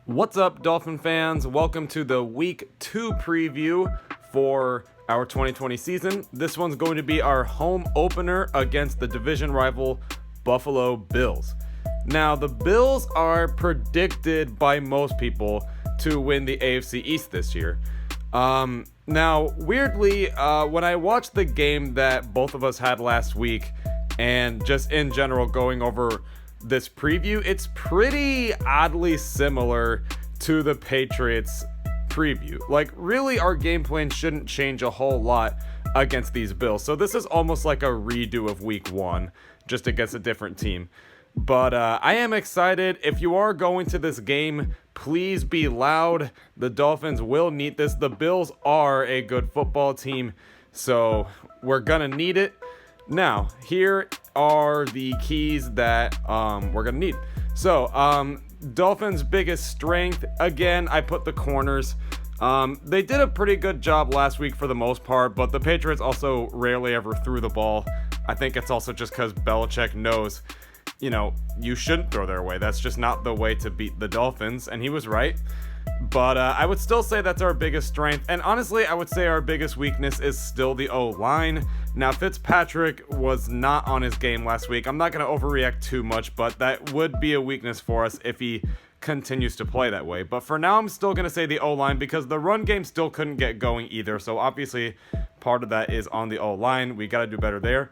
What's up, Dolphin fans? Welcome to the Week 2 preview for our 2020 season. This one's going to be our home opener against the division rival Buffalo Bills. Now, the Bills are predicted by most people to win the AFC East this year. Now, weirdly, when I watched the game that both of us had last week, and just in general going over this preview, it's pretty oddly similar to the Patriots preview. Like, really, our game plan shouldn't change a whole lot against these Bills. So this is almost like a redo of week 1, just against a different team. But I am excited. If you are going to this game, please be loud. The Dolphins will need this. The Bills are a good football team, so we're gonna need it. Now, here are the keys that we're going to need. So, Dolphins' biggest strength, again, I put the corners. They did a pretty good job last week for the most part, but the Patriots also rarely ever threw the ball. I think it's also just because Belichick knows, you shouldn't throw their way. That's just not the way to beat the Dolphins, and he was right. But I would still say that's our biggest strength. And honestly, I would say our biggest weakness is still the O-line. Now, Fitzpatrick was not on his game last week. I'm not going to overreact too much, but that would be a weakness for us if he continues to play that way. But for now, I'm still going to say the O-line because the run game still couldn't get going either. So obviously, part of that is on the O-line. We got to do better there.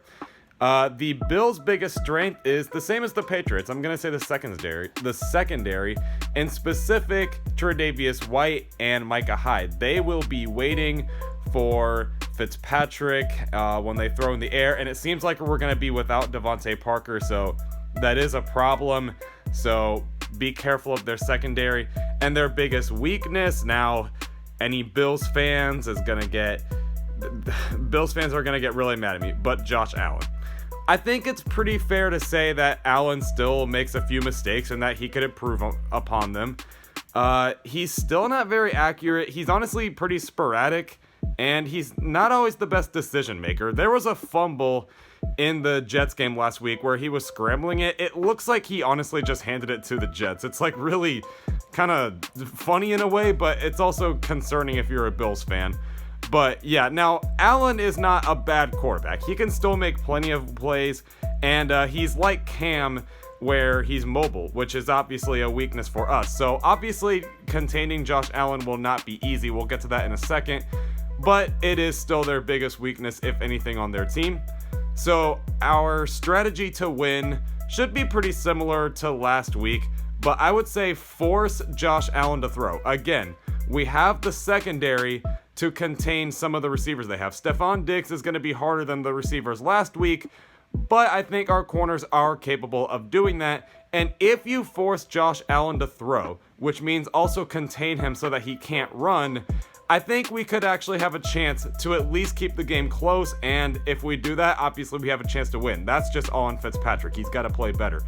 The Bills' biggest strength is the same as the Patriots. I'm going to say the secondary, in specific, Tre'Davious White and Micah Hyde. They will be waiting for Fitzpatrick when they throw in the air, and it seems like we're going to be without Devontae Parker, so that is a problem. So be careful of their secondary. And their biggest weakness, now, any Bills fans are going to get really mad at me, but Josh Allen. I think it's pretty fair to say that Allen still makes a few mistakes and that he could improve upon them. He's still not very accurate. He's honestly pretty sporadic, and he's not always the best decision maker. There was a fumble in the Jets game last week where he was scrambling it. It looks like he honestly just handed it to the Jets. It's like really kind of funny in a way, but it's also concerning if you're a Bills fan. But yeah, now Allen is not a bad quarterback. He can still make plenty of plays, and he's like Cam, where he's mobile, which is obviously a weakness for us. So obviously containing Josh Allen will not be easy. We'll get to that in a second, but it is still their biggest weakness, if anything, on their team. So our strategy to win should be pretty similar to last week, but I would say force Josh Allen to throw. Again, we have the secondary to contain some of the receivers they have. Stephon Diggs is going to be harder than the receivers last week, but I think our corners are capable of doing that. And if you force Josh Allen to throw, which means also contain him so that he can't run, I think we could actually have a chance to at least keep the game close. And if we do that, obviously we have a chance to win. That's just all on Fitzpatrick. He's got to play better.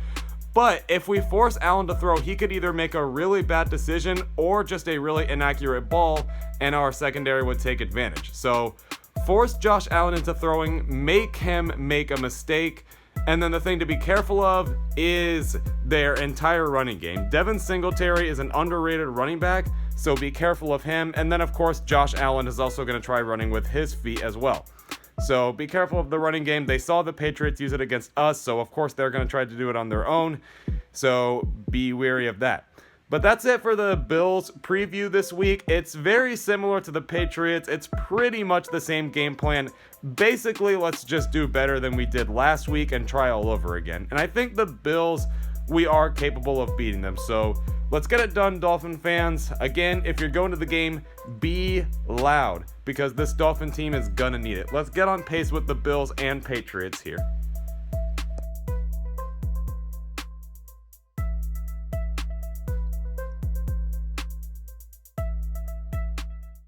But if we force Allen to throw, he could either make a really bad decision or just a really inaccurate ball, and our secondary would take advantage. So force Josh Allen into throwing, make him make a mistake, and then the thing to be careful of is their entire running game. Devin Singletary is an underrated running back, so be careful of him. And then, of course, Josh Allen is also going to try running with his feet as well. So be careful of the running game. They saw the Patriots use it against us, so of course they're going to try to do it on their own. So be wary of that. But that's it for the Bills preview this week. It's very similar to the Patriots. It's pretty much the same game plan. Basically, let's just do better than we did last week and try all over again. And I think the Bills, we are capable of beating them. So let's get it done, Dolphin fans. Again, if you're going to the game, be loud, because this Dolphin team is gonna need it. Let's get on pace with the Bills and Patriots here.